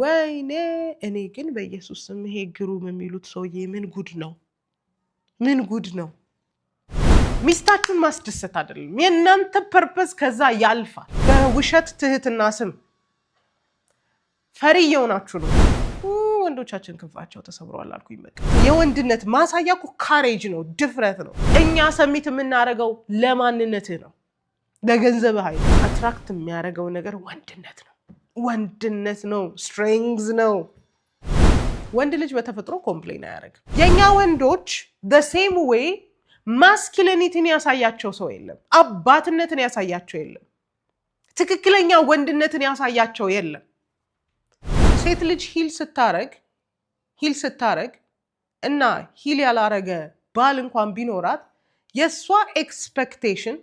ወይኔ እኔ ግን በኢየሱስ ስም ይሄ ግሩም የሚሉት ሰውዬ ምን ጉድ ነው? ምን ጉድ ነው? ሚስታችሁን ማስደሰት አይደለም የእናንተ ፐርፐስ፣ ከዛ ያልፋል። በውሸት ትህትና ስም ፈሪ የሆናችሁ ነው። ወንዶቻችን ክንፋቸው ተሰብሯል አልኩኝ። በቃ የወንድነት ማሳያ እኮ ካሬጅ ነው፣ ድፍረት ነው። እኛ ሰሚት የምናደርገው ለማንነትህ ነው፣ ለገንዘብህ አይደል። አትራክት የሚያደርገው ነገር ወንድነት ነው፣ ወንድነት ነው፣ ስትሬንግዝ ነው። ወንድ ልጅ በተፈጥሮ ኮምፕሌን አያደርግም። የኛ ወንዶች the same way ማስኪሊኒቲን ያሳያቸው ሰው የለም፣ አባትነትን ያሳያቸው የለም፣ ትክክለኛ ወንድነትን ያሳያቸው የለም። ሴት ልጅ ሂል ስታረግ እና ሂል ያላረገ ባል እንኳን ቢኖራት የሷ ኤክስፔክቴሽን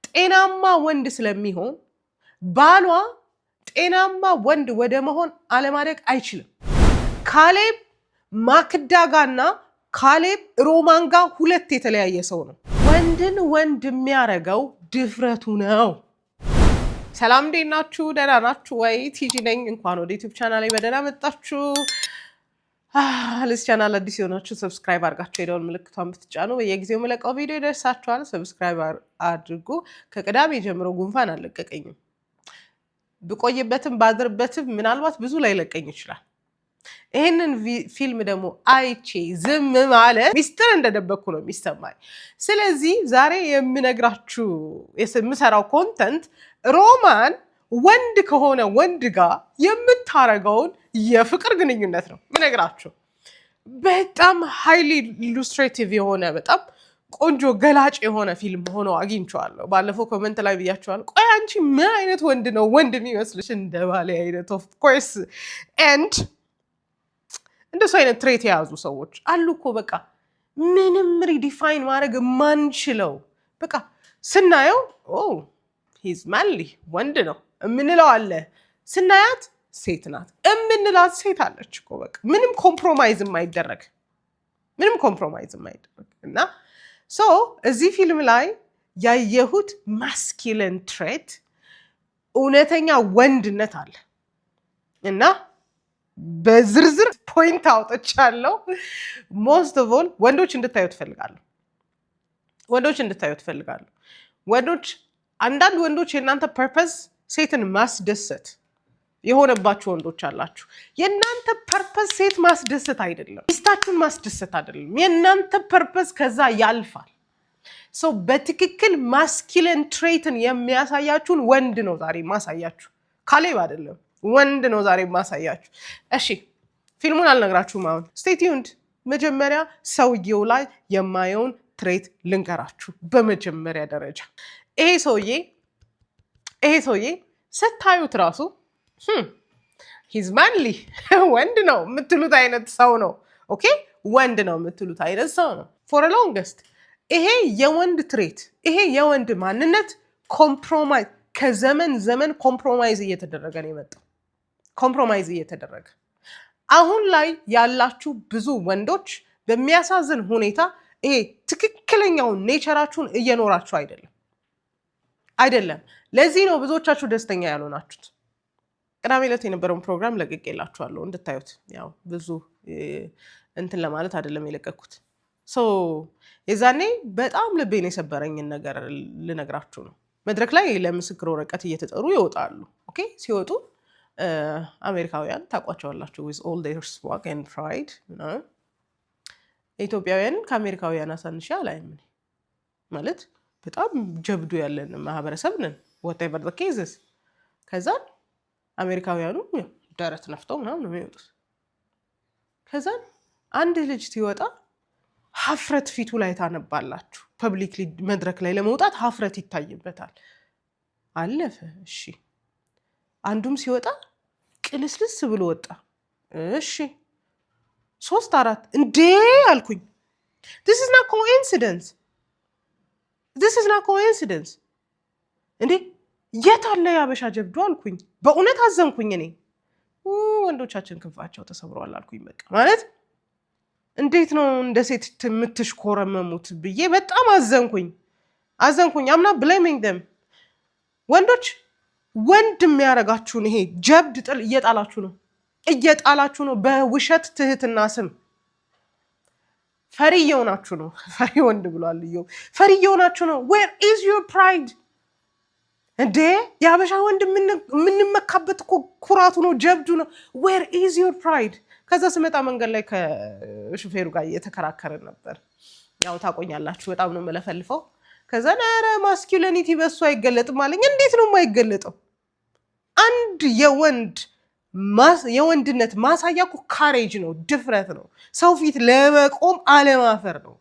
ጤናማ ወንድ ስለሚሆን ባሏ ጤናማ ወንድ ወደ መሆን አለማደግ አይችልም። ካሌብ ማክዳጋና ካሌብ ሮማንጋ ሁለት የተለያየ ሰው ነው። ወንድን ወንድ የሚያረገው ድፍረቱ ነው። ሰላም እንዴት ናችሁ? ደህና ናችሁ ወይ? ቲጂ ነኝ። እንኳን ወደ ዩቲዩብ ቻናል ላይ በደህና መጣችሁ። ለዚህ ቻናል አዲስ የሆናችሁ ሰብስክራይብ አድርጋችሁ የደወል ምልክቷን ብትጫኑ በየጊዜው የምለቀው ቪዲዮ ይደርሳችኋል። ሰብስክራይብ አድርጉ። ከቅዳሜ ጀምሮ ጉንፋን አልለቀቀኝም። ብቆይበትም ባድርበትም ምናልባት ብዙ ላይ ለቀኝ ይችላል። ይህንን ፊልም ደግሞ አይቼ ዝም ማለት ሚስጥር እንደደበኩ ነው የሚሰማኝ። ስለዚህ ዛሬ የምነግራችሁ የምሰራው ኮንተንት ሮማን ወንድ ከሆነ ወንድ ጋር የምታረገውን የፍቅር ግንኙነት ነው ምነግራችሁ። በጣም ሃይሊ ኢሉስትሬቲቭ የሆነ በጣም ቆንጆ ገላጭ የሆነ ፊልም ሆኖ አግኝቼዋለሁ። ባለፈው ኮመንት ላይ ብያቸዋለሁ። ቆይ አንቺ ምን አይነት ወንድ ነው ወንድ የሚመስልሽ? እንደ ባሌ አይነት ኦፍ ኮርስ ኤንድ እንደሱ አይነት ትሬት የያዙ ሰዎች አሉ እኮ። በቃ ምንም ሪዲፋይን ማድረግ የማንችለው በቃ ስናየው ሂዝ ማንሊ ወንድ ነው የምንለው አለ፣ ስናያት ሴት ናት የምንላት ሴት አለች እኮ። በቃ ምንም ኮምፕሮማይዝ የማይደረግ እና እዚህ ፊልም ላይ ያየሁት ማስኪለን ትሬት እውነተኛ ወንድነት አለ እና በዝርዝር ፖይንት አውጥቻለሁ። ሞስት ኦፍ ኦል ወንዶች እንድታዩ ትፈልጋለሁ። አንዳንድ ወንዶች የእናንተ ፐርፐስ ሴትን ማስደሰት የሆነባችሁ ወንዶች አላችሁ። የእናንተ ፐርፐስ ሴት ማስደሰት አይደለም፣ ሚስታችሁን ማስደሰት አይደለም። የእናንተ ፐርፐስ ከዛ ያልፋል። በትክክል ማስኪለን ትሬትን የሚያሳያችሁን ወንድ ነው ዛሬ ማሳያችሁ፣ ካሌብ አይደለም፣ ወንድ ነው ዛሬ ማሳያችሁ። እሺ ፊልሙን አልነግራችሁም አሁን ስቴይ ቲዩንድ። መጀመሪያ ሰውየው ላይ የማየውን ትሬት ልንገራችሁ። በመጀመሪያ ደረጃ ይሄ ሰውዬ ስታዩት ራሱ ሂዝ ማንሊ ወንድ ነው የምትሉት አይነት ሰው ነው። ኦኬ ወንድ ነው የምትሉት አይነት ሰው ነው። ፎር ሎንገስት ይሄ የወንድ ትሬት፣ ይሄ የወንድ ማንነት ኮምፕሮማይዝ ከዘመን ዘመን ኮምፕሮማይዝ እየተደረገ ነው የመጣው። ኮምፕሮማይዝ እየተደረገ አሁን ላይ ያላችሁ ብዙ ወንዶች በሚያሳዝን ሁኔታ ይሄ ትክክለኛውን ኔቸራችሁን እየኖራችሁ አይደለም። ለዚህ ነው ብዙዎቻችሁ ደስተኛ ያልሆናችሁት። ቅዳሜ ዕለት የነበረውን ፕሮግራም ለቅቄላችኋለሁ እንድታዩት። ያው ብዙ እንትን ለማለት አይደለም የለቀኩት። የዛኔ በጣም ልቤን የሰበረኝን ነገር ልነግራችሁ ነው። መድረክ ላይ ለምስክር ወረቀት እየተጠሩ ይወጣሉ። ኦኬ ሲወጡ አሜሪካውያን ታውቋቸዋላችሁ with all their swag and pride ኢትዮጵያውያንን ከአሜሪካውያን አሳንሼ አላይም ማለት በጣም ጀብዱ ያለን ማህበረሰብ ነን whatever the cases። ከዛ አሜሪካውያኑ ደረት ነፍተው ምናምን ነው የሚወጡት። ከዛ አንድ ልጅ ሲወጣ ሀፍረት ፊቱ ላይ ታነባላችሁ። ፐብሊክሊ መድረክ ላይ ለመውጣት ሀፍረት ይታይበታል። አለፈ እሺ። አንዱም ሲወጣ ቅልስልስ ብሎ ወጣ። እሺ 3-4 እንዴ አልኩኝ። this is not coincidence እንዴ የት አለ ያበሻ ጀብዱ አልኩኝ። በእውነት አዘንኩኝ። እኔ ወንዶቻችን ክንፋቸው ተሰብሯል አልኩኝ። በቃ ማለት እንዴት ነው እንደ ሴት የምትሽኮረመሙት ብዬ በጣም አዘንኩኝ። I'm not blaming them። ወንዶች ወንድ የሚያረጋችሁን ይሄ ጀብድ ጥል እየጣላችሁ ነው። እየጣላችሁ ነው በውሸት ትህትና ስም። ፈሪ እየሆናችሁ ነው። ፈሪ ወንድ ብሏል ኢዮብ። ፈሪ እየሆናችሁ ነው። ዌር ኢዝ ዩር ፕራይድ? እንዴ የሀበሻ ወንድ የምንመካበት እኮ ኩራቱ ነው፣ ጀብዱ ነው። ዌር ኢዝ ዩር ፕራይድ? ከዛ ስመጣ መንገድ ላይ ከሹፌሩ ጋር እየተከራከርን ነበር። ያው ታቆኛላችሁ፣ በጣም ነው የምለፈልፈው። ከዛ ኧረ ማስኪዩሊኒቲ በሱ አይገለጥም አለኝ። እንዴት ነው የማይገለጠው? አንድ የወንድነት ማሳያ እኮ ካሬጅ ነው፣ ድፍረት ነው፣ ሰው ፊት ለመቆም አለማፈር ነው።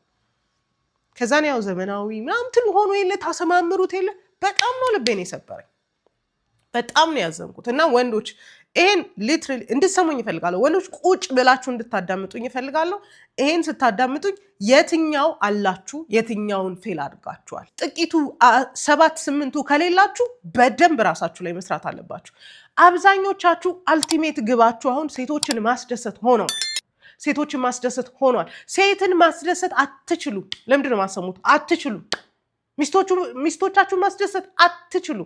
ከዛን ያው ዘመናዊ ምናምን ሆኖ የለ ታሰማምሩት የለ። በጣም ነው ልቤን የሰበረኝ፣ በጣም ነው ያዘንኩት። እና ወንዶች ይሄን ሊትራሊ እንድትሰሙኝ ይፈልጋለሁ። ወንዶች ቁጭ ብላችሁ እንድታዳምጡኝ ይፈልጋለሁ። ይሄን ስታዳምጡኝ የትኛው አላችሁ፣ የትኛውን ፌል አድርጋችኋል? ጥቂቱ 7-8ቱ ከሌላችሁ በደንብ ራሳችሁ ላይ መስራት አለባችሁ። አብዛኞቻችሁ አልቲሜት ግባችሁ አሁን ሴቶችን ማስደሰት ሆኗል። ሴቶችን ማስደሰት ሆኗል። ሴትን ማስደሰት አትችሉ። ለምንድን ነው ማሰሙት? አትችሉ። ሚስቶቻችሁን ማስደሰት አትችሉ።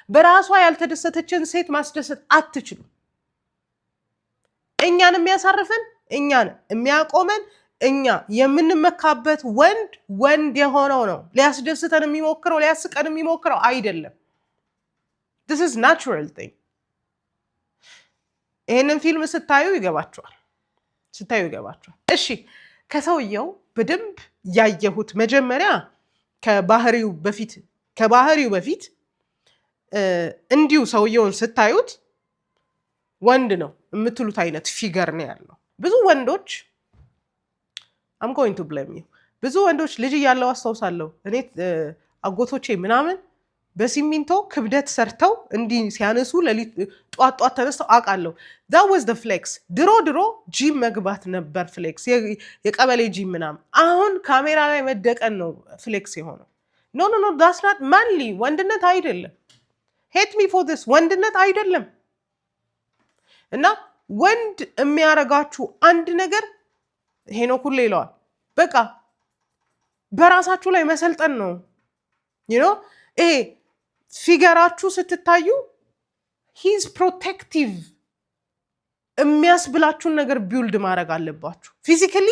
በራሷ ያልተደሰተችን ሴት ማስደሰት አትችሉ። እኛን የሚያሳርፈን፣ እኛን የሚያቆመን፣ እኛ የምንመካበት ወንድ የሆነው ነው ሊያስደስተን የሚሞክረው ሊያስቀን የሚሞክረው አይደለም። this is natural thing። ይሄንን ፊልም ስታዩ ይገባችኋል። እሺ ከሰውየው በደንብ ያየሁት መጀመሪያ ከባህሪው በፊት እንዲሁ ሰውየውን ስታዩት ወንድ ነው የምትሉት አይነት ፊገር ነው ያለው። ብዙ ወንዶች I'm going to blame you። ብዙ ወንዶች ልጅ እያለው አስታውሳለሁ እኔ አጎቶቼ ምናምን በሲሚንቶ ክብደት ሰርተው እንዲህ ሲያነሱ ለሊት ጧት ተነስተው አውቃለሁ። that was the flex። ድሮ ጂም መግባት ነበር ፍሌክስ፣ የቀበሌ ጂም ምናምን። አሁን ካሜራ ላይ መደቀን ነው ፍሌክስ የሆነው። ኖ that's not manly። ወንድነት አይደለም። hate me for this። ወንድነት አይደለም። እና ወንድ የሚያረጋችሁ አንድ ነገር ሄኖክ ሁሌ ይለዋል፣ በቃ በራሳችሁ ላይ መሰልጠን ነው። ይሄ ፊገራችሁ ስትታዩ ሂዝ ፕሮቴክቲቭ የሚያስብላችሁን ነገር ቢውልድ ማድረግ አለባችሁ። ፊዚካሊ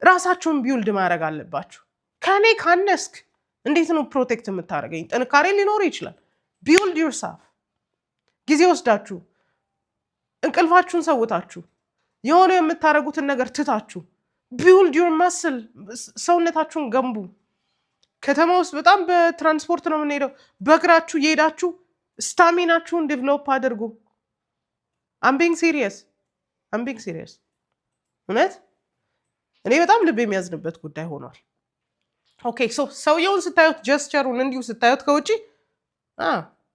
ራሳችሁን ቢውልድ ማድረግ አለባችሁ። ከኔ ካነስክ እንዴት ነው ፕሮቴክት የምታደርገኝ? ጥንካሬ ሊኖር ይችላል። ቢውልድ ዩርሰልፍ። ጊዜ ወስዳችሁ እንቅልፋችሁን ሰውታችሁ የሆነ የምታደርጉትን ነገር ትታችሁ ቢውልድ ዩር መስል፣ ሰውነታችሁን ገንቡ። ከተማ ውስጥ በጣም በትራንስፖርት ነው የምንሄደው። በእግራችሁ እየሄዳችሁ ስታሚናችሁን ዴቨሎፕ አድርጉ። I'm being serious። እውነት እኔ በጣም ልብ የሚያዝንበት ጉዳይ ሆኗል። ኦኬ ሰውየውን ስታዩት ጀስቸሩን እንዲሁ ስታዩት ከውጭ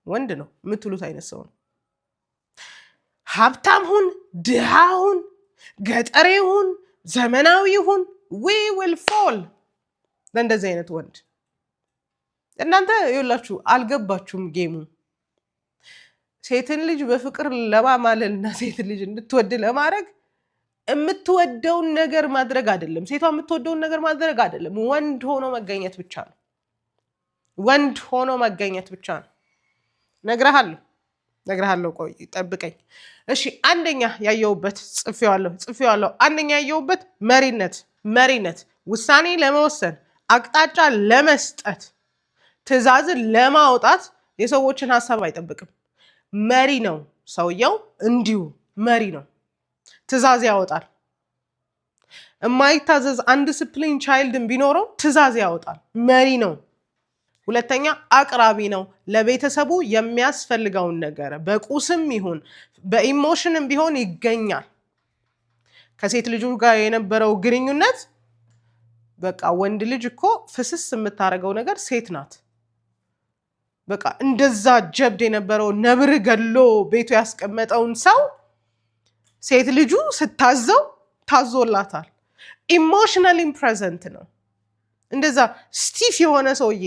ወንድ ነው የምትሉት አይነት ሰው ነው። ሀብታም ሁን፣ ድሃ ሁን፣ ገጠሬ ሁን፣ ዘመናዊ ሁን we will fall ለእንደዚህ አይነት ወንድ። እናንተ ይኸውላችሁ አልገባችሁም ጌሙ። ሴትን ልጅ በፍቅር ለማማለል እና ሴትን ልጅ እንድትወድ ለማድረግ የምትወደውን ነገር ማድረግ አይደለም። ሴቷ የምትወደውን ነገር ማድረግ አይደለም። ወንድ ሆኖ መገኘት ብቻ ነው። ነግረሃለሁ። ቆይ ጠብቀኝ። እሺ አንደኛ ያየሁበት ጽፌዋለሁ። አንደኛ ያየሁበት መሪነት፣ ውሳኔ ለመወሰን፣ አቅጣጫ ለመስጠት፣ ትዕዛዝን ለማውጣት የሰዎችን ሀሳብ አይጠብቅም። መሪ ነው ሰውየው። እንዲሁ መሪ ነው። ትዕዛዝ ያወጣል። የማይታዘዝ አንዲስፕሊን ቻይልድን ቢኖረው ትዕዛዝ ያወጣል። መሪ ነው። ሁለተኛ አቅራቢ ነው። ለቤተሰቡ የሚያስፈልገውን ነገር በቁስም ይሁን በኢሞሽንም ቢሆን ይገኛል። ከሴት ልጁ ጋር የነበረው ግንኙነት በቃ ወንድ ልጅ እኮ ፍስስ የምታደርገው ነገር ሴት ናት። በቃ እንደዛ ጀብድ የነበረው ነብር ገሎ ቤቱ ያስቀመጠውን ሰው ሴት ልጁ ስታዘው ታዞላታል። ኢሞሽናሊ ፕሬዘንት ነው። እንደዛ ስቲፍ የሆነ ሰውዬ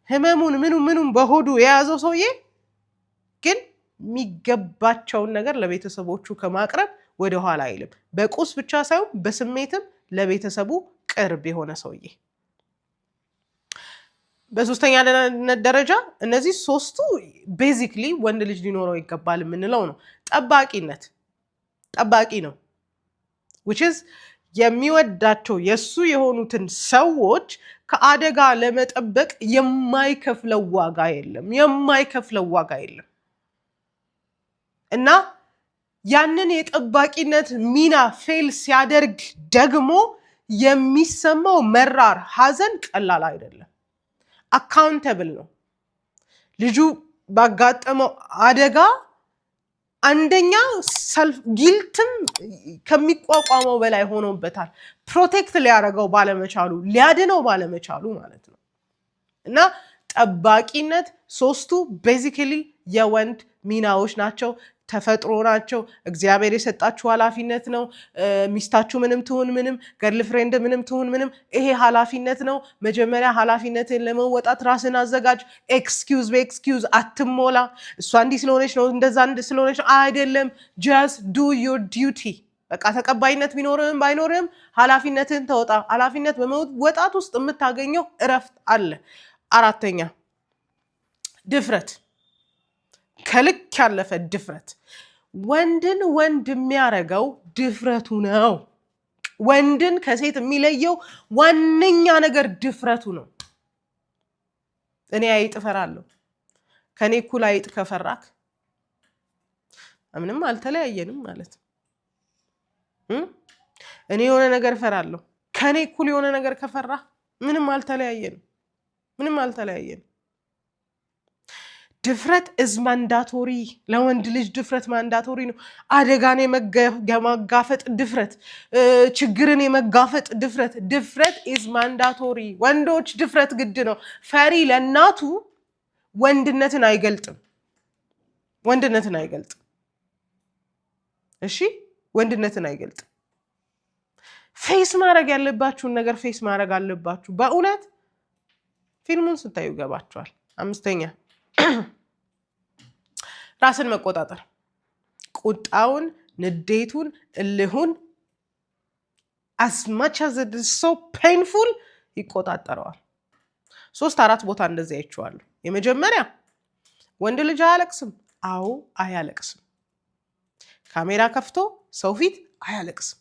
ህመሙን ምኑም በሆዱ የያዘው ሰውዬ ግን የሚገባቸውን ነገር ለቤተሰቦቹ ከማቅረብ ወደኋላ አይልም። በቁስ ብቻ ሳይሆን በስሜትም ለቤተሰቡ ቅርብ የሆነ ሰውዬ። በሶስተኛ ደረጃ እነዚህ ሶስቱ ቤዚክሊ ወንድ ልጅ ሊኖረው ይገባል የምንለው ነው። ጠባቂነት ጠባቂ ነው which is የሚወዳቸው የሱ የሆኑትን ሰዎች ከአደጋ ለመጠበቅ የማይከፍለው ዋጋ የለም እና ያንን የጠባቂነት ሚና ፌል ሲያደርግ ደግሞ የሚሰማው መራር ሐዘን ቀላል አይደለም አካውንተብል ነው ልጁ ባጋጠመው አደጋ አንደኛ ሰልፍ ጊልትም ከሚቋቋመው በላይ ሆኖበታል ፕሮቴክት ሊያደርገው ባለመቻሉ ሊያድነው ባለመቻሉ ማለት ነው እና ጠባቂነት ሶስቱ ቤዚካሊ የወንድ ሚናዎች ናቸው ተፈጥሮ ናቸው እግዚአብሔር የሰጣችሁ ኃላፊነት ነው ሚስታችሁ ምንም ትሁን ምንም ገርል ፍሬንድ ምንም ትሁን ምንም ይሄ ኃላፊነት ነው መጀመሪያ ኃላፊነትን ለመወጣት ራስን አዘጋጅ ኤክስኪውዝ አትሞላ እሷ እንዲህ ስለሆነች ነው እንደዛ ስለሆነች አይደለም just do your duty በቃ ተቀባይነት ቢኖርም ባይኖርም ኃላፊነትን ተወጣ ኃላፊነት በመወጣት ውስጥ የምታገኘው እረፍት አለ አራተኛ ድፍረት ከልክ ያለፈ ድፍረት ወንድን ወንድ የሚያረገው ድፍረቱ ነው ወንድን ከሴት የሚለየው ዋነኛ ነገር ድፍረቱ ነው እኔ አይጥ እፈራለሁ ከኔ እኩል አይጥ ከፈራክ ምንም አልተለያየንም ማለት እኔ የሆነ ነገር እፈራለሁ ከኔ እኩል የሆነ ነገር ከፈራ ምንም አልተለያየንም ድፍረት is mandatory ለወንድ ልጅ ድፍረት ማንዳቶሪ ነው አደጋን የመጋፈጥ ድፍረት ችግርን የመጋፈጥ ድፍረት is mandatory ወንዶች ድፍረት ግድ ነው ፈሪ ለናቱ ወንድነትን አይገልጥም እሺ ወንድነትን አይገልጥም ፌስ ማድረግ ያለባችሁን ነገር ፌስ ማድረግ አለባችሁ በእውነት ፊልሙን ስታዩ ገባችኋል አምስተኛ ራስን መቆጣጠር ቁጣውን ንዴቱን እልሁን as much as it is so painful ይቆጣጠረዋል 3-4 ቦታ እንደዚህ አይቻለሁ የመጀመሪያ ወንድ ልጅ አያለቅስም አዎ አያለቅስም ካሜራ ከፍቶ ሰው ፊት አያለቅስም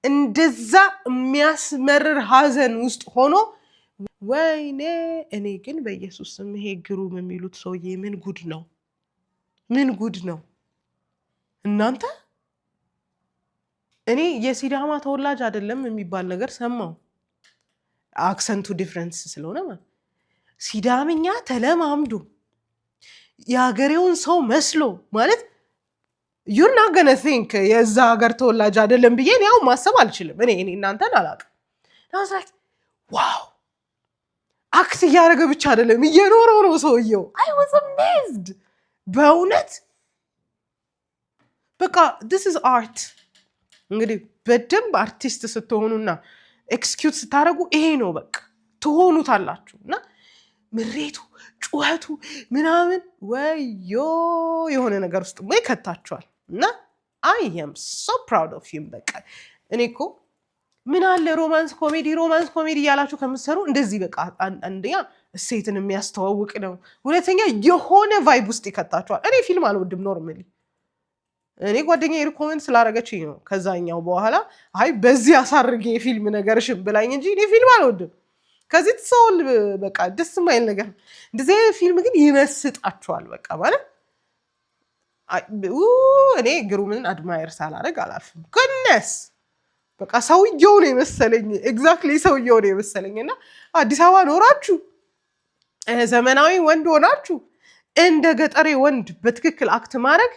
እንደዛ የሚያስመርር ሐዘን ውስጥ ሆኖ ወይኔ እኔ ግን በኢየሱስ ስም ይሄ ግሩም የሚሉት ሰውዬ ምን ጉድ ነው እናንተ እኔ የሲዳማ ተወላጅ አይደለም የሚባል ነገር ሰማው አክሰንቱ ዲፈረንስ ስለሆነ ማለት ሲዳምኛ ተለማምዶ የሀገሬውን ሰው መስሎ ማለት you're not gonna think የዛ ሀገር ተወላጅ አይደለም ብዬ ያው ማሰብ አልችልም እኔ እናንተን አላውቅም I was like wow አክት ያደረገ ብቻ አይደለም እየኖረው ነው ሰውየው I was amazed በእውነት በቃ this is art እንግዲህ በደንብ አርቲስት ስትሆኑና ኤክስኪዩት ስታረጉ ይሄ ነው በቃ ትሆኑታላችሁና ምሬቱ ጩኸቱ ምናምን ወዮ የሆነ ነገር ውስጥ ወይ ከታችኋል እና I am so proud of him በቃ እኔ እኮ ምን አለ ሮማንስ ኮሜዲ ያላችሁ ከምትሰሩ እንደዚህ በቃ አንደኛ እሴትን የሚያስተዋውቅ ነው ሁለተኛ የሆነ ቫይብ ውስጥ ይከታችኋል እኔ ፊልም አልወድም ኖርማሊ እኔ ጓደኛዬ ሪኮመንድ ስላደረገችኝ ነው ከዛኛው በኋላ አይ በዚህ አሳርጌ ፊልም ነገርሽም ብላኝ እንጂ እኔ ፊልም አልወድም ከዚህ ተሰውል በቃ ደስ የማይል ነገር እንደዚህ ፊልም ግን ይመስጣችኋል በቃ ማለት እኔ ግሩምን አድማየር ሳላደርግ አላልፍም goodness በቃ ሰውየው ነው የመሰለኝ ኤግዛክትሊ ሰውየው ነው የመሰለኝና አዲስ አበባ ኖራችሁ ዘመናዊ ወንድ ሆናችሁ እንደ ገጠሬ ወንድ በትክክል አክት ማድረግ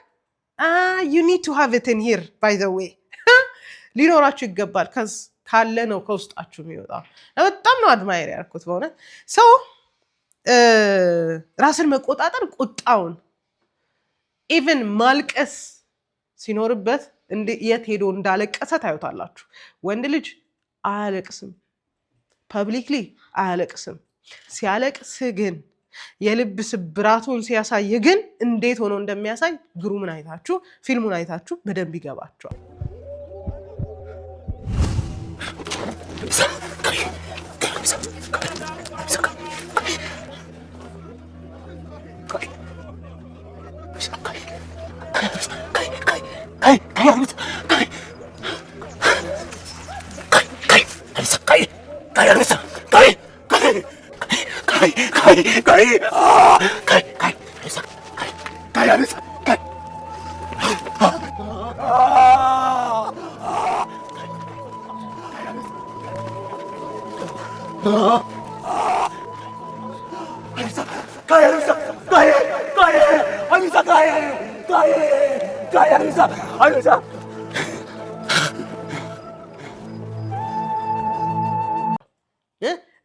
you need to have it in here by the way ሊኖራችሁ ይገባል ካለ ነው ከውስጣችሁ የሚወጣው በጣም ነው አድማየር ያርኩት በእውነት ሰው ራስን መቆጣጠር ቁጣውን ኢቭን ማልቀስ ሲኖርበት የት ሄዶ እንዳለቀሰ ታዩታላችሁ ወንድ ልጅ አያለቅስም ፐብሊክሊ አያለቅስም ሲያለቅስ ግን የልብ ስብራቱን ሲያሳይ ግን እንዴት ሆኖ እንደሚያሳይ ግሩምን አይታችሁ ፊልሙን አይታችሁ በደንብ ይገባችኋል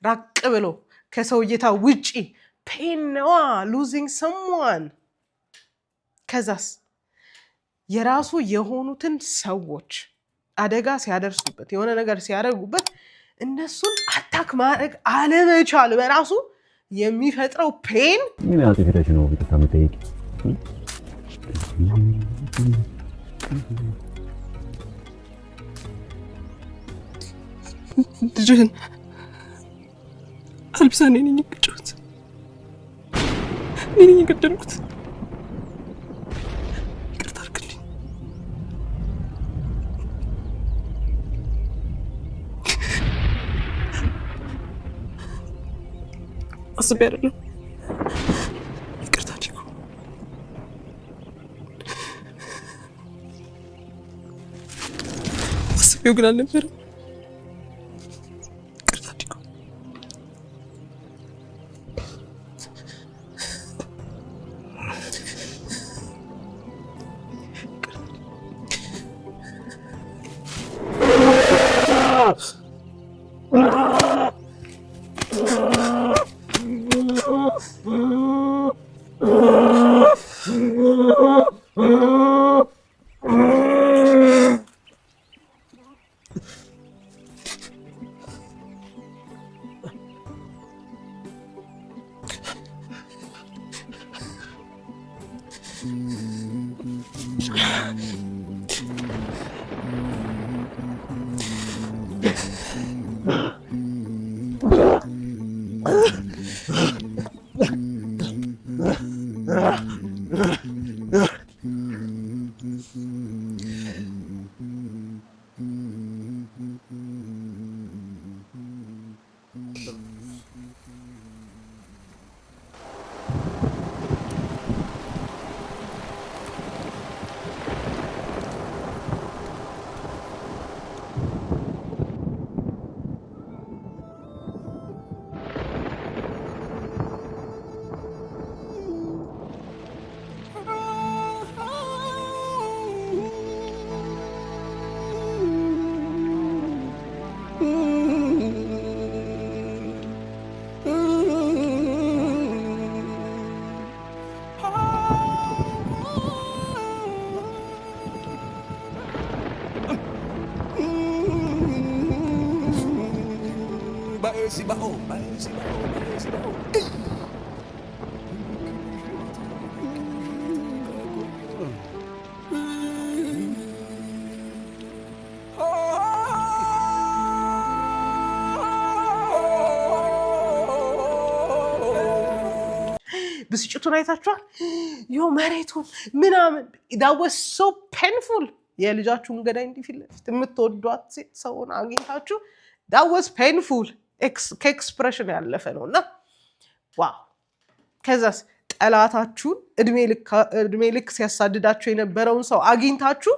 ራቅ ብሎ ከሰው እይታ ውጪ ፔን ነዋ ሉዚንግ ሰምዋን። ከዛስ የራሱ የሆኑትን ሰዎች አደጋ ሲያደርሱበት የሆነ ነገር ሲያደርጉበት እነሱን አታክ ማድረግ አለመቻል በራሱ የሚፈጥረው ፔን ምን ያጥፍረሽ ነው ተታመጠይቅ ልጅን አልብሳኔ ነኝ ቅጭት ነኝ ገደልኩት ይቅርታ አድርግልኝ። አስቤ አይደለም ይቅርታ ዲኮ አስቤው ግን አልነበረም። ብስጭቱን አይታችኋል? ዮ መሬቱን ምናምን that was so painful። የልጃችሁን ገዳይ እንዲህ ፊት ለፊት የምትወዷት ሴት ሰውን አግኝታችሁ that was painful ከኤክስፕሬሽን ያለፈ ነውና ዋው። ከዛስ ጠላታችሁን እድሜ ልክ ሲያሳድዳችሁ የነበረውን ሰው አግኝታችሁ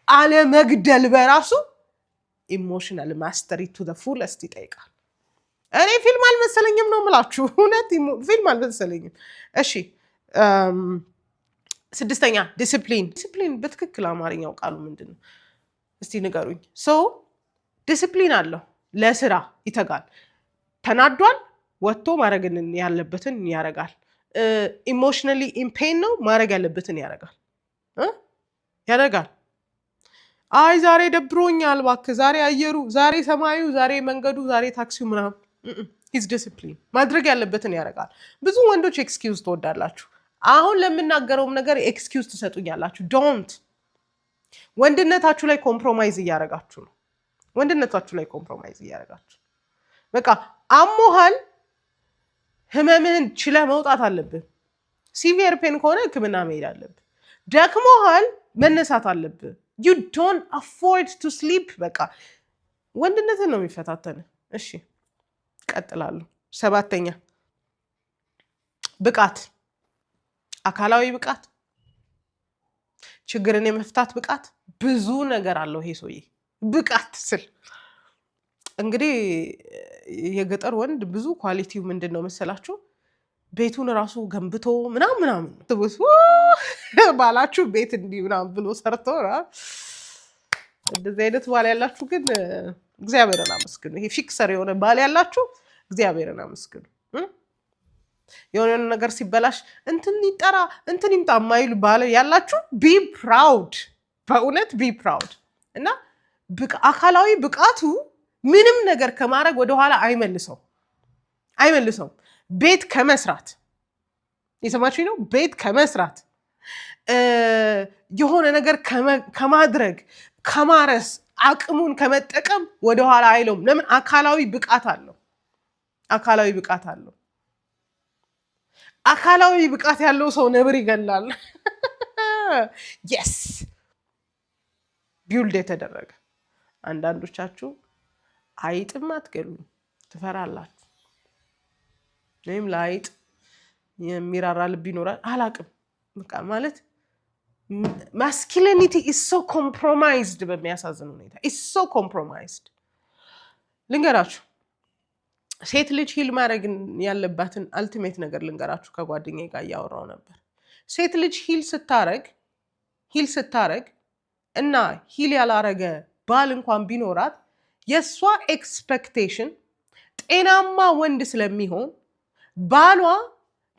አለመግደል በራሱ ኢሞሽናል ማስተሪ ቱ ዘ ፉለስት ይጠይቃል። እኔ ፊልም አልመሰለኝም ነው የምላችሁ፣ እውነት ፊልም አልመሰለኝም። እሺ ስድስተኛ ዲሲፕሊን በትክክል አማርኛው ቃሉ ምንድን ነው እስቲ ንገሩኝ። ሰው ዲሲፕሊን አለው፣ ለስራ ይተጋል፣ ተናዷል ወጥቶ ማድረግ ያለበትን ያደርጋል። ኢሞሽናሊ ኢምፔን ነው ማድረግ ያለበትን ያደርጋል። አይ ዛሬ ደብሮኛል እባክህ፣ ዛሬ አየሩ፣ ዛሬ ሰማዩ፣ ዛሬ መንገዱ፣ ዛሬ ታክሲው ምናምን ሂዝ ዲሲፕሊን ማድረግ ያለበትን ያደርጋል። ብዙ ወንዶች ኤክስኪውዝ ትወዳላችሁ። አሁን ለምናገረውም ነገር ኤክስኪውዝ ትሰጡኛላችሁ። ዶንት። ወንድነታችሁ ላይ ኮምፕሮማይዝ እያደረጋችሁ ነው። በቃ አሞሃል፣ ህመምህን ችለህ መውጣት አለብህ። ሲቪየር ፔን ከሆነ ህክምና መሄድ አለብህ። ደክሞሃል፣ መነሳት አለብህ you don't afford to sleep በቃ ወንድነትን ነው የሚፈታተን እሺ ቀጥላለሁ 7ኛ ብቃት አካላዊ ብቃት ችግርን የመፍታት ብቃት ብዙ ነገር አለው ይሄ ሰውዬ ብቃት ስል እንግዲህ የገጠር ወንድ ብዙ ኳሊቲው ምንድነው መሰላችሁ ቤቱን ራሱ ገንብቶ ምናምን ትቡስ ባላችሁ ቤት እንዲህ ምናምን ብሎ ሰርቶ እንደዚህ አይነት ባል ያላችሁ ግን እግዚአብሔርን አመስግኑ ይሄ ፊክሰር የሆነ ባል ያላችሁ እግዚአብሔርን አመስግኑ የሆነ ነገር ሲበላሽ እንትን ይጠራ እንትን ይምጣ ማይሉ ባል ያላችሁ be proud በእውነት be proud እና አካላዊ ብቃቱ ምንም ነገር ከማድረግ ወደ ኋላ አይመልሰው ቤት ከመስራት የሰማችሁ ነው ቤት ከመስራት የሆነ ነገር ከማድረግ ከማረስ አቅሙን ከመጠቀም ወደ ኋላ አይለውም ለምን አካላዊ ብቃት አለው አካላዊ ብቃት ያለው ሰው ነብር ይገላል yes ቢውልድ የተደረገ አንዳንዶቻችሁ አይጥም አትገሉ ትፈራላችሁ ወይም ላይጥ የሚራራ ልብ ይኖራል አላቅም በቃ ማለት masculinity is so compromised በሚያሳዝን ሁኔታ is so compromised ልንገራችሁ ሴት ልጅ ሂል ማድረግ ያለባትን አልቲሜት ነገር ልንገራችሁ ከጓደኛዬ ጋር ያወራው ነበር ሴት ልጅ ሂል ስታረግ እና ሂል ያላረገ ባል እንኳን ቢኖራት የሷ ኤክስፔክቴሽን ጤናማ ወንድ ስለሚሆን ባሏ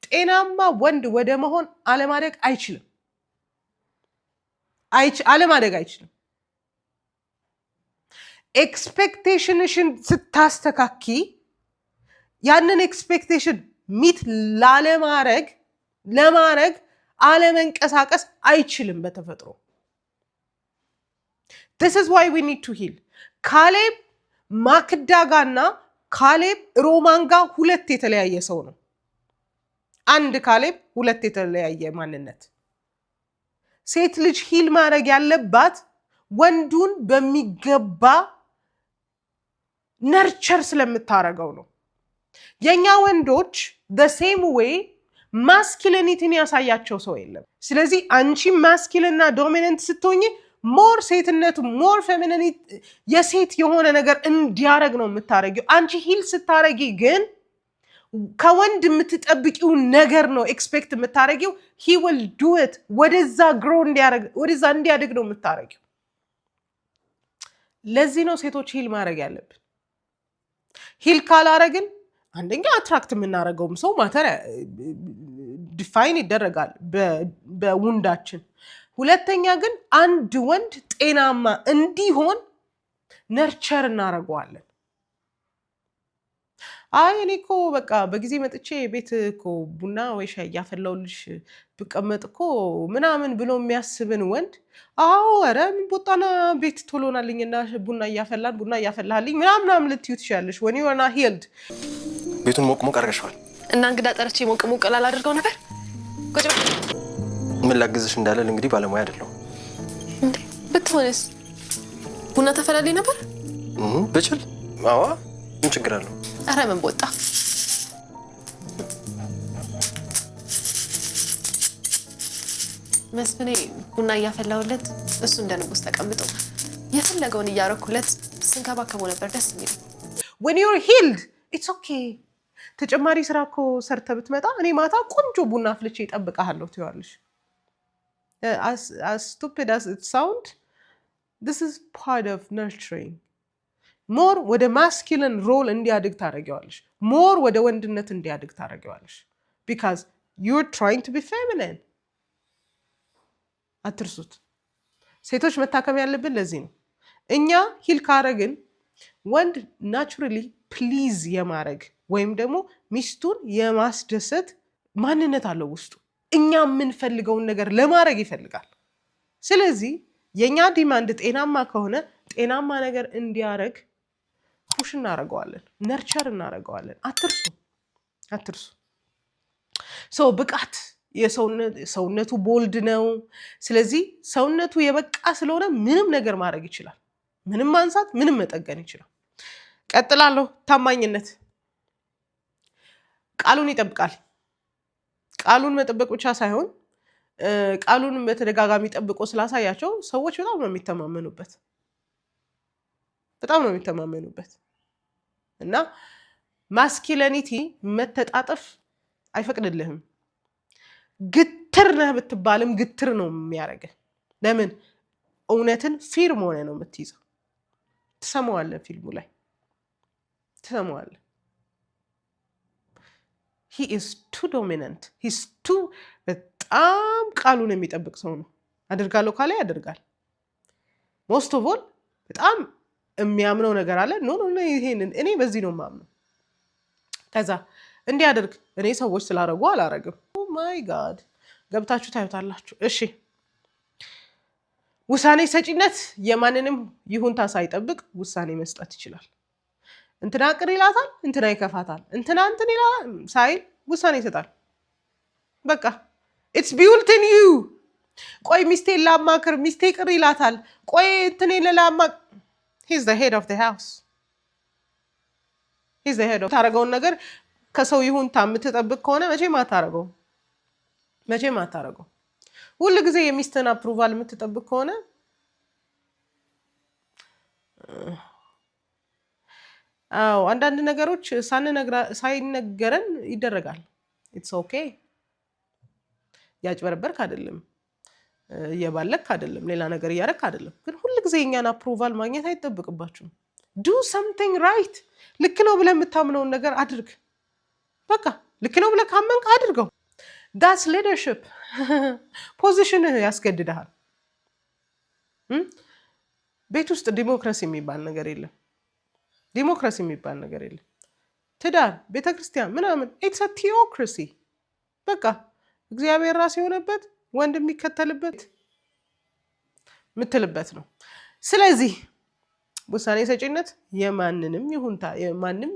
ጤናማ ወንድ ወደ መሆን አለማደግ አይችልም ኤክስፔክቴሽንሽን ስታስተካኪ ያንን ኤክስፔክቴሽን ሚት ለማድረግ አለመንቀሳቀስ አይችልም በተፈጥሮ this is why we need to heal ካሌብ ማክዳጋና ካሌብ ሮማንጋ ሁለት የተለያየ ሰው ነው አንድ ካሌብ ሁለት የተለያየ ማንነት ሴት ልጅ ሂል ማድረግ ያለባት ወንዱን በሚገባ ነርቸር ስለምታረገው ነው የኛ ወንዶች the same way ማስኪሊኒቲን ያሳያቸው ሰው የለም ስለዚህ አንቺ ማስኪልና ዶሚናንት ስትሆኚ ሞር ሴትነቱ ሞር ፌሚኒቲ የሴት የሆነ ነገር እንዲያረግ ነው የምታረጊው አንቺ ሂል ስታረጊ ግን ከወንድ የምትጠብቂው ነገር ነው ኤክስፔክት የምታረጊው he will do it ወደዛ ግሮ እንዲያድግ ነው የምታረጊው ለዚህ ነው ሴቶች ሂል ማድረግ ያለብን ሂል ካላረግን አንደኛ አትራክት የምናረገውም ሰው ማተር ዲፋይን ይደረጋል በውንዳችን ሁለተኛ ግን አንድ ወንድ ጤናማ እንዲሆን ነርቸር እናረጋዋለን እኔ እኮ በቃ በጊዜ መጥቼ ቤት እኮ ቡና ወይ ሻይ ያፈላውልሽ ብቀመጥ እኮ ምናምን ብሎ የሚያስብን ወንድ ኧረ ምን ቦጣና ቤት ቶሎናልኝና ቡና እያፈላልኝ ምናምን ልትዩ ትችያለሽ when you are not healed ቤቱን ሞቅ አድርገሽዋል እና እንግዳ ጠርቼ ሞቅ ላላደርገው ነበር ቁጭ ምን ላግዝሽ እንዳለ እንግዲህ ባለሙያ አይደለሁም እንዴ ብትሆንስ ቡና ተፈላልኝ ነበር ብችል ምን ችግር አለው ኧረ ምን ቦጣ መስፍኔ ቡና እያፈላሁለት እሱ እንደ ንጉስ ተቀምጦ የፈለገውን እያረኩለት ስንከባከበው ነበር ደስ የሚል when you are healed it's okay ተጨማሪ ስራ እኮ ሰርተ ብትመጣ እኔ ማታ ቆንጆ ቡና አፍልቼ እጠብቅሃለሁ ትይዋለሽ as stupid as it sound this is part of nurturing more ወደ masculine role እንዲያድግ ታረጋዋለሽ more ወደ ወንድነት እንዲያድግ ታረጋዋለሽ because you're trying to be feminine አትርሱት ሴቶች መታከም ያለብን ለዚህ ነው እኛ ሂል ካረግን ወንድ naturally please የማረግ ወይም ደግሞ ሚስቱን የማስደሰት ማንነት አለው ውስጡ እኛ የምንፈልገውን ነገር ለማድረግ ይፈልጋል ስለዚህ የኛ ዲማንድ ጤናማ ከሆነ ጤናማ ነገር እንዲያረግ ፑሽ እናረጋዋለን ነርቸር እናረጋዋለን አትርሱ ብቃት ሰውነቱ ቦልድ ነው። ስለዚህ ሰውነቱ የበቃ ስለሆነ ምንም ነገር ማድረግ ይችላል። ምንም ማንሳት፣ ምንም መጠገን ይችላል። ቀጥላለሁ። ታማኝነት ቃሉን ይጠብቃል። ቃሉን መጠበቅ ብቻ ሳይሆን ቃሉን በተደጋጋሚ ጠብቆ ስላሳያቸው ሰዎች በጣም ነው የሚተማመኑበት። በጣም ነው የሚተማመኑበት እና ማስኪለኒቲ መተጣጠፍ አይፈቅድልህም። ግትር ነህ ብትባልም ግትር ነው የሚያደርግህ። ለምን? እውነትን ፊርም ሆነ ነው የምትይዘው። ትሰማዋለህ፣ ፊልሙ ላይ ትሰማዋለህ። he is too dominant, he's too በጣም ቃሉን የሚጠብቅ ሰው ነው። አድርጋለሁ ካለ ያደርጋል። most of all በጣም የሚያምነው ነገር አለ። ኖ ይሄንን እኔ በዚህ ነው የማምነው። ከዛ እንዲያደርግ እኔ ሰዎች ስላደረጉ አላረግም። ኦ ማይ ጋድ ገብታችሁ ታዩታላችሁ። እሺ ውሳኔ ሰጪነት የማንንም ይሁንታ ሳይጠብቅ ውሳኔ መስጠት ይችላል። እንትና ቅር ይላታል፣ እንትና ይከፋታል፣ እንትና እንትን ይላል ሳይል ውሳኔ ይሰጣል። በቃ ኢትስ ቢውልት ኢን ዩ። ቆይ ሚስቴን ላማክር፣ ሚስቴ ቅር ይላታል፣ ቆይ እንትን ለላማክ he's the head of the house. he's the head of ታረገውን ነገር ከሰው ይሁንታ የምትጠብቅ ከሆነ መቼም አታረገው። ሁሉ ጊዜ የሚስትን አፕሩቫል የምትጠብቅ ከሆነ አንዳንድ ነገሮች ሳይነገረን ይደረጋል። ኢትስ ኦኬ። ያጭበረበርክ አይደለም፣ እየባለክ አይደለም፣ ሌላ ነገር እያደረክ አይደለም። ግን ሁሉ ጊዜ የኛን አፕሩቫል ማግኘት አይጠብቅባችሁም። ዱ ሰምቲንግ ራይት። ልክ ነው ብለህ የምታምነውን ነገር አድርግ። በቃ ልክ ነው ብለህ ካመንክ አድርገው። ዳትስ ሊደርሺፕ። ፖዚሽንህ ያስገድድሃል። ቤት ውስጥ ዲሞክራሲ የሚባል ነገር የለም። ትዳር፣ ቤተክርስቲያን ምናምን ኢትስ አ ቲዮክራሲ። በቃ እግዚአብሔር ራስ የሆነበት ወንድ የሚከተልበት ምትልበት ነው። ስለዚህ ውሳኔ ሰጪነት የማንንም ይሁንታ የማንም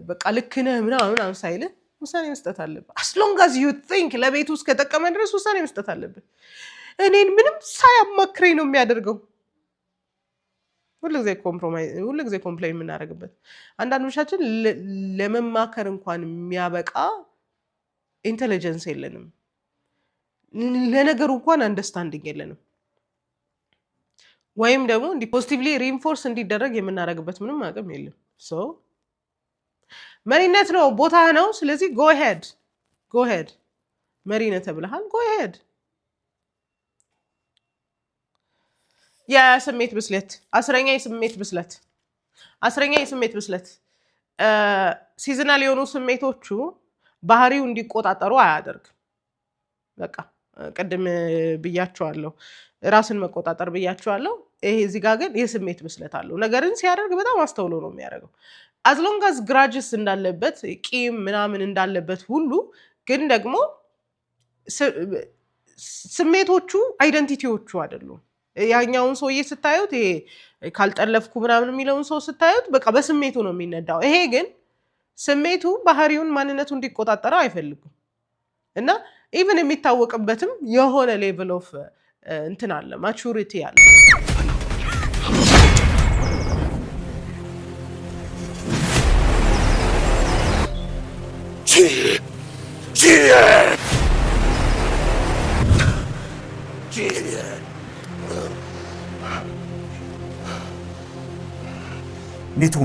በቃ ልክ ነህ ምናምን ሳይልህ ውሳኔ መስጠት አለብህ። as long as you think ለቤቱ ውስጥ ከጠቀመ ድረስ ውሳኔ መስጠት አለብህ። እኔን ምንም ሳያማክረኝ ነው የሚያደርገው። ሁሉ ጊዜ ኮምፕሌን የምናደርግበት አንዳንዶቻችን ለመማከር እንኳን የሚያበቃ ኢንቴሊጀንስ የለንም። ለነገሩ እንኳን አንደርስታንዲንግ የለንም። ወይም ደግሞ ፖዚቲቭሊ ሪኢንፎርስ እንዲደረግ የምናደርግበት ምንም አቅም የለም። መሪነት ነው፣ ቦታ ነው። ስለዚህ ጎ ሄድ መሪነት ተብለሃል፣ ጎ ሄድ። የስሜት ብስለት አስረኛ የስሜት ብስለት ሲዝናል የሆኑ ስሜቶቹ ባህሪው እንዲቆጣጠሩ አያደርግም። በቃ ቅድም ብያቸዋለሁ፣ ራስን መቆጣጠር ብያቸዋለሁ። ይሄ እዚህ ጋር ግን የስሜት ብስለት አለው። ነገርን ሲያደርግ በጣም አስተውሎ ነው የሚያደርገው። as long as grudges እንዳለበት ቂም ምናምን እንዳለበት ሁሉ ግን ደግሞ ስሜቶቹ አይደንቲቲዎቹ አይደሉም። ያኛውን ሰውዬ ስታዩት ይሄ ካልጠለፍኩ ምናምን የሚለውን ሰው ስታዩት በቃ በስሜቱ ነው የሚነዳው። ይሄ ግን ስሜቱ ባህሪውን ማንነቱ እንዲቆጣጠረው አይፈልግም እና ኢቭን የሚታወቅበትም የሆነ ሌቭል ኦፍ እንትን አለ፣ ማቹሪቲ አለ።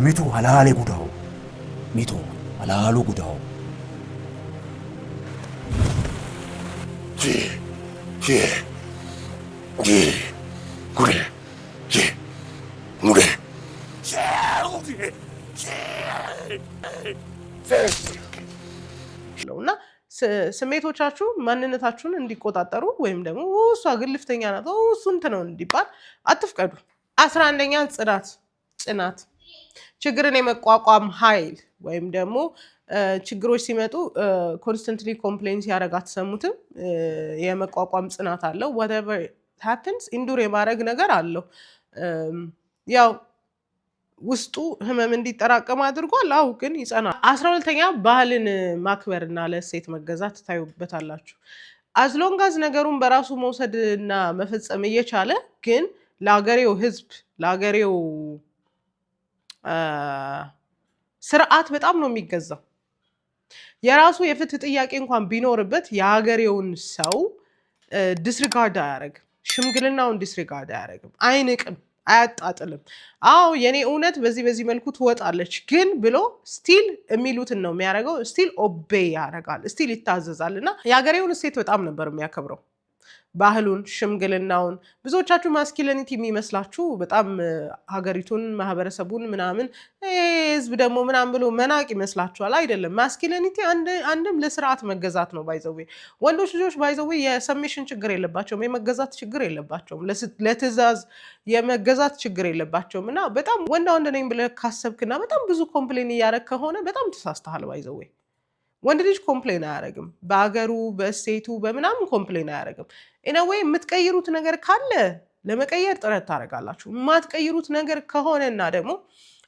ሚቱ አላሌ ጉዳው ሚቱ አላሉ ጉዳው እና ስሜቶቻችሁ ማንነታችሁን እንዲቆጣጠሩ ወይም ደግሞ እሷ ግልፍተኛ ናት እሱ እንትን ነው እንዲባል አትፍቀዱ። 11ኛ ጽናት፣ ችግርን የመቋቋም ኃይል ወይም ደግሞ ችግሮች ሲመጡ ኮንስተንትሊ ኮምፕሌን ሲያደርግ አትሰሙትም። የመቋቋም ጽናት አለው። whatever happens ኢንዱር የማድረግ ነገር አለው። ያው ውስጡ ህመም እንዲጠራቀም አድርጓል። አው ግን ይጸናል። 12ኛ ባህልን ማክበርና ለእሴት መገዛት ታዩበታላችሁ። አዝሎንጋዝ ነገሩን በራሱ መውሰድና መፈጸም እየቻለ ግን ለአገሬው ህዝብ ለአገሬው ስርዓት በጣም ነው የሚገዛው። የራሱ የፍትህ ጥያቄ እንኳን ቢኖርበት የሀገሬውን ሰው ዲስሪጋርድ አያደርግም። ሽምግልናውን ዲስሪጋርድ አያደርግም፣ አይንቅም፣ አያጣጥልም። አዎ የኔ እውነት በዚህ መልኩ ትወጣለች ግን ብሎ ስቲል የሚሉትን ነው የሚያደርገው። ስቲል ኦቤይ ያደርጋል፣ ስቲል ይታዘዛል። እና የሀገሬውን እሴት በጣም ነበር የሚያከብረው። ባህሉን፣ ሽምግልናውን። ብዙዎቻችሁ ማስኪሊኒቲ የሚመስላችሁ በጣም ሀገሪቱን ማህበረሰቡን ምናምን ህዝብ ደግሞ ምናምን ብሎ መናቅ ይመስላችኋል። አይደለም። ማስኪሊኒቲ አንድም ለስርዓት መገዛት ነው። ባይዘዌ ወንዶች ልጆች ባይዘዌ የሰሜሽን ችግር የለባቸውም፣ የመገዛት ችግር የለባቸውም፣ ለትዕዛዝ የመገዛት ችግር የለባቸውም። እና በጣም ወንድ ነኝ ብለህ ካሰብክና በጣም ብዙ ኮምፕሌን እያደረግ ከሆነ በጣም ተሳስተሃል። ባይዘዌ ወንድ ልጅ ኮምፕሌን አያደርግም። በአገሩ በእሴቱ በምናምን ኮምፕሌን አያደርግም። ኢነዌይ የምትቀይሩት ነገር ካለ ለመቀየር ጥረት ታደርጋላችሁ። የማትቀይሩት ነገር ከሆነና ደግሞ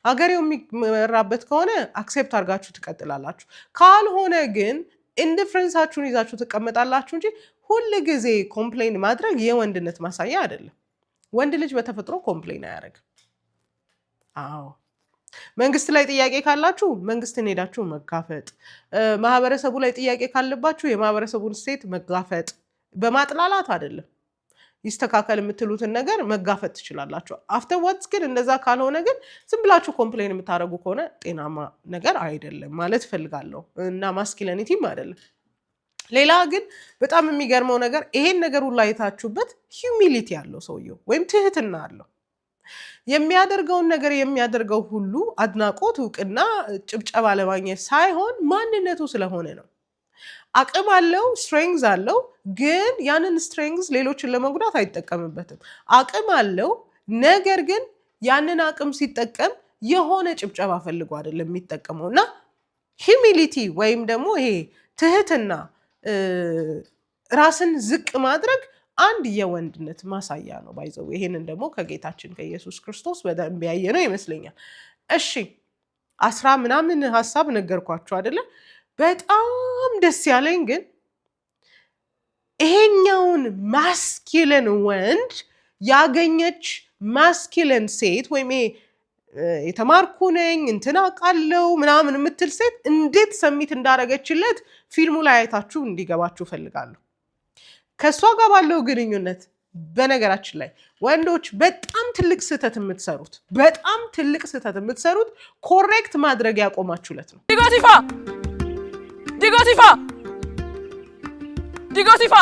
አገሬው የሚመራበት ከሆነ አክሴፕት አድርጋችሁ ትቀጥላላችሁ። ካልሆነ ግን ኢንዲፍረንሳችሁን ይዛችሁ ትቀመጣላችሁ እንጂ ሁል ጊዜ ኮምፕሌን ማድረግ የወንድነት ማሳያ አይደለም። ወንድ ልጅ በተፈጥሮ ኮምፕሌን አያደርግም። አዎ መንግስት ላይ ጥያቄ ካላችሁ መንግስትን ሄዳችሁ መጋፈጥ፣ ማህበረሰቡ ላይ ጥያቄ ካለባችሁ የማህበረሰቡን እሴት መጋፈጥ፣ በማጥላላት አይደለም። ይስተካከል የምትሉትን ነገር መጋፈጥ ትችላላችሁ። አፍተርዋርድስ ግን እንደዛ ካልሆነ ግን ዝም ብላችሁ ኮምፕሌን የምታደርጉ ከሆነ ጤናማ ነገር አይደለም ማለት እፈልጋለሁ እና ማስኪሊኒቲም አይደለም። ሌላ ግን በጣም የሚገርመው ነገር ይሄን ነገር ሁሉ አይታችሁበት ሂዩሚሊቲ ያለው ሰውየው ወይም ትህትና አለው። የሚያደርገውን ነገር የሚያደርገው ሁሉ አድናቆት፣ እውቅና፣ ጭብጨባ ለማግኘት ሳይሆን ማንነቱ ስለሆነ ነው። አቅም አለው፣ ስትሬንግዝ አለው፣ ግን ያንን ስትሬንግዝ ሌሎችን ለመጉዳት አይጠቀምበትም። አቅም አለው፣ ነገር ግን ያንን አቅም ሲጠቀም የሆነ ጭብጨባ ፈልጎ አይደለም የሚጠቀመው። እና ሂዩሚሊቲ ወይም ደግሞ ይሄ ትህትና፣ ራስን ዝቅ ማድረግ አንድ የወንድነት ማሳያ ነው። ባይዘው ይሄንን ደግሞ ከጌታችን ከኢየሱስ ክርስቶስ በደንብ ያየ ነው ይመስለኛል። እሺ 10 ምናምን ሀሳብ ነገርኳችሁ አይደለ? በጣም ደስ ያለኝ ግን ይሄኛውን ማስኪለን ወንድ ያገኘች ማስኪለን ሴት ወይም የተማርኩ ነኝ እንትን አውቃለሁ ምናምን የምትል ሴት እንዴት ሰሚት እንዳረገችለት ፊልሙ ላይ አይታችሁ እንዲገባችሁ ፈልጋለሁ። ከእሷ ጋር ባለው ግንኙነት በነገራችን ላይ ወንዶች በጣም ትልቅ ስህተት የምትሰሩት ኮሬክት ማድረግ ያቆማችሁለት ነው። ዲጎቲፋ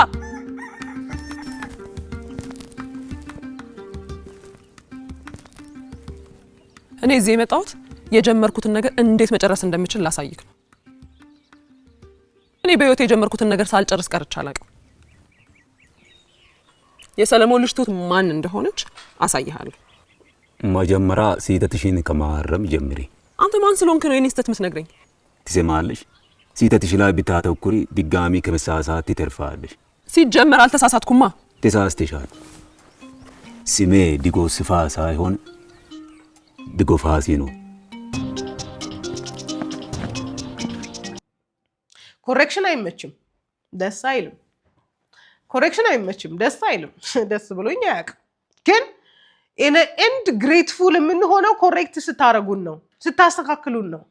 እኔ እዚህ የመጣሁት የጀመርኩትን ነገር እንዴት መጨረስ እንደምችል ላሳይክ ነው። እኔ በህይወቴ የጀመርኩትን ነገር ሳልጨርስ ቀርቼ አላውቅም። የሰለሞን ልጅ ትሁት ማን እንደሆነች አሳይሃለሁ። መጀመሪያ ስህተትሽን ከማረም ጀምሪ። አንተ ማን ስለሆንክ ነው የኔ ስህተት የምትነግረኝ? ትሰማለሽ? ስህተትሽ ላይ ብታተኩሪ ድጋሚ ከመሳሳት ትተርፋለሽ። ሲጀመር አልተሳሳትኩማ። ተሳስተሻል። ስሜ ዲጎስፋ ሳይሆን ዲጎፋሲ ነው። ኮሬክሽን አይመችም፣ ደስ አይልም። ኮሬክሽን አይመችም፣ ደስ አይልም። ደስ ብሎኝ አያውቅም። ግን ኤንድ ግሬትፉል የምንሆነው ኮሬክት ስታረጉን ነው፣ ስታስተካክሉን ነው።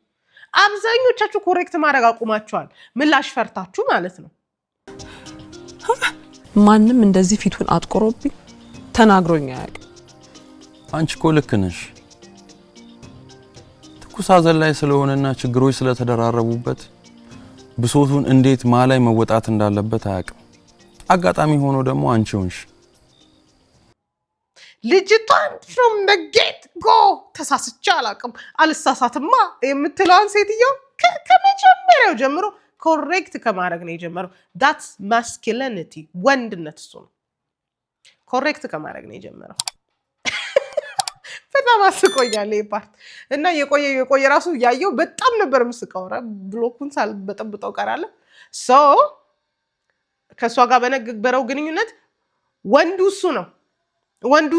አብዛኞቻችሁ ኮሬክት ማድረግ አቁማችኋል፣ ምላሽ ፈርታችሁ ማለት ነው። ማንም እንደዚህ ፊቱን አጥቆሮብኝ ተናግሮኝ አያውቅም። አንቺ እኮ ልክ ነሽ። ትኩስ ሐዘን ላይ ስለሆነና ችግሮች ስለተደራረቡበት ብሶቱን እንዴት ማላይ መወጣት እንዳለበት አያውቅም። አጋጣሚ ሆኖ ደግሞ አንቺ ሆንሽ። ልጅቷን from the get go ተሳስቼ አላውቅም አልሳሳትማ የምትለዋን ሴትዮ ከመጀመሪያው ጀምሮ ኮሬክት ከማድረግ ነው የጀመረው። that's masculinity ወንድነት እሱ ነው። ኮሬክት ከማድረግ ነው የጀመረው። በጣም አስቆኛል ይሄ ፓርት እና የቆየ ራሱ ያየው በጣም ነበር የምስቀው። ብሎኩን ሳልበጠብጠው ቀራለሁ። ሶ ከሷ ጋር በነበረው ግንኙነት ወንዱ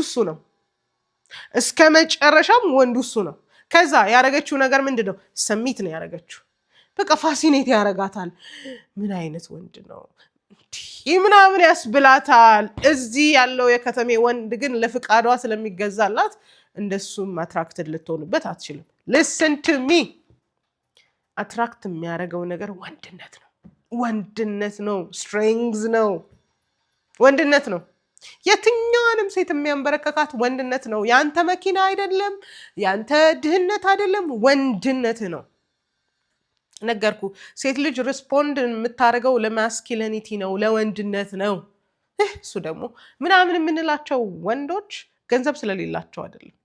እሱ ነው። እስከ መጨረሻም ወንዱ እሱ ነው። ከዛ ያረገችው ነገር ምንድነው? ሰሚት ነው ያረገችው። በቃ ፋሲኔት ያረጋታል። ምን አይነት ወንድ ነው ይህ ምናምን ያስብላታል። እዚህ ያለው የከተሜ ወንድ ግን ለፍቃዷ ስለሚገዛላት እንደሱም አትራክትድ ልትሆንበት አትችልም። ሊስን ቱ ሚ አትራክት የሚያደርገው ነገር ወንድነት ነው። ወንድነት ነው። ስትሬንግዝ ነው። ወንድነት ነው። የትኛዋንም ሴት የሚያንበረከካት ወንድነት ነው። ያንተ መኪና አይደለም፣ ያንተ ድህነት አይደለም፣ ወንድነት ነው። ነገርኩ። ሴት ልጅ ሪስፖንድ የምታደርገው ለማስኪሊኒቲ ነው፣ ለወንድነት ነው። እሱ ደግሞ ምናምን የምንላቸው ወንዶች ገንዘብ ስለሌላቸው አይደለም።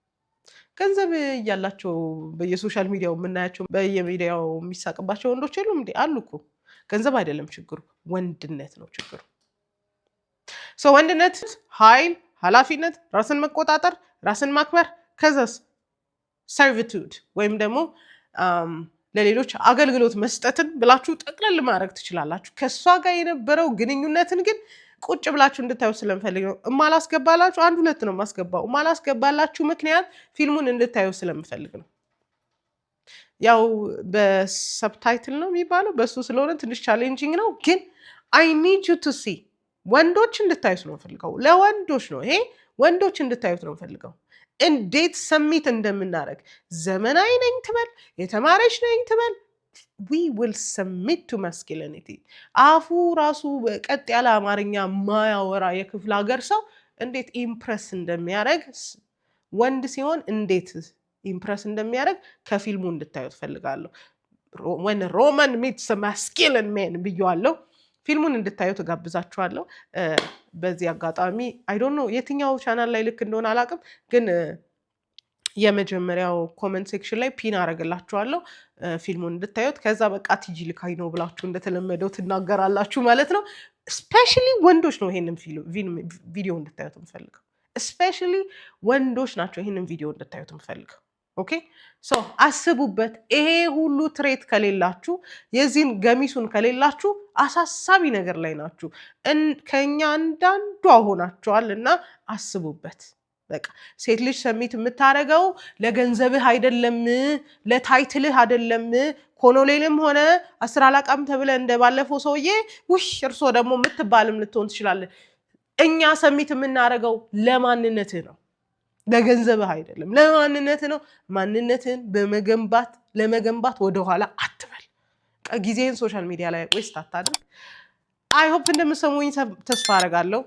ገንዘብ እያላቸው በየሶሻል ሚዲያው የምናያቸው በየሚዲያው የሚሳቅባቸው ወንዶች የሉም እንዴ? አሉ እኮ። ገንዘብ አይደለም ችግሩ፣ ወንድነት ነው ችግሩ። ወንድነት ኃይል፣ ኃላፊነት፣ ራስን መቆጣጠር፣ ራስን ማክበር፣ ከዛስ ሰርቪቱድ ወይም ደግሞ ለሌሎች አገልግሎት መስጠትን ብላችሁ ጠቅለል ማድረግ ትችላላችሁ። ከእሷ ጋር የነበረው ግንኙነትን ግን ቁጭ ብላችሁ እንድታዩ ስለምፈልግ ነው። እማላስገባላችሁ 1-2 ነው የማስገባው። እማላስገባላችሁ ምክንያት ፊልሙን እንድታዩ ስለምፈልግ ነው። ያው በሰብታይትል ነው የሚባለው፣ በሱ ስለሆነ ትንሽ ቻሌንጂንግ ነው። ግን አይ ኒድ ዩ ቱ ሲ ወንዶች እንድታዩት ነው የምፈልገው። ለወንዶች ነው ይሄ፣ ወንዶች እንድታዩት ነው የምፈልገው። እንዴት ሰሚት እንደምናደርግ ዘመናዊ ነኝ ትበል፣ የተማረች ነኝ ትበል፣ we will submit to masculinity። አፉ ራሱ ቀጥ ያለ አማርኛ ማያወራ የክፍለ ሀገር ሰው እንዴት ኢምፕረስ እንደሚያደርግ ወንድ ሲሆን እንዴት ኢምፕረስ እንደሚያደርግ ከፊልሙ እንድታዩት ፈልጋለሁ። when Roman meets a masculine man ብየዋለሁ። ፊልሙን እንድታዩት ጋብዛችኋለሁ። በዚህ አጋጣሚ አይ ዶንት ኖ የትኛው ቻናል ላይ ልክ እንደሆነ አላውቅም፣ ግን የመጀመሪያው ኮመንት ሴክሽን ላይ ፒን አደርግላችኋለሁ ፊልሙን እንድታዩት። ከዛ በቃ ቲጂ ልካይ ነው ብላችሁ እንደተለመደው ትናገራላችሁ ማለት ነው። ስፔሻሊ ወንዶች ነው ይሄንን ቪዲዮ እንድታዩት የምፈልገው። ስፔሻሊ ወንዶች ናቸው ይሄንን ቪዲዮ እንድታዩት የምፈልገው። ኦኬ ሶ አስቡበት። ይሄ ሁሉ ትሬት ከሌላችሁ፣ የዚህን ገሚሱን ከሌላችሁ አሳሳቢ ነገር ላይ ናችሁ። ከኛ አንዳንዷ ሆናችኋል እና አስቡበት። በቃ ሴት ልጅ ሰሚት የምታደርገው ለገንዘብህ አይደለም፣ ለታይትልህ አይደለም። ኮሎኔልም ሆነ 10 አለቃም ተብለ እንደባለፈው ሰውዬ ውይ እርሶ ደግሞ የምትባልም ልትሆን ትችላለህ። እኛ ሰሚት የምናደርገው ለማንነትህ ነው፣ ለገንዘብህ አይደለም፣ ለማንነትህ ነው። ማንነትህን ለመገንባት ወደኋላ አትበል። ጊዜን ሶሻል ሚዲያ ላይ ዌስት አታድርግ። አይ ሆፕ እንደምሰሙኝ ተስፋ አደርጋለሁ።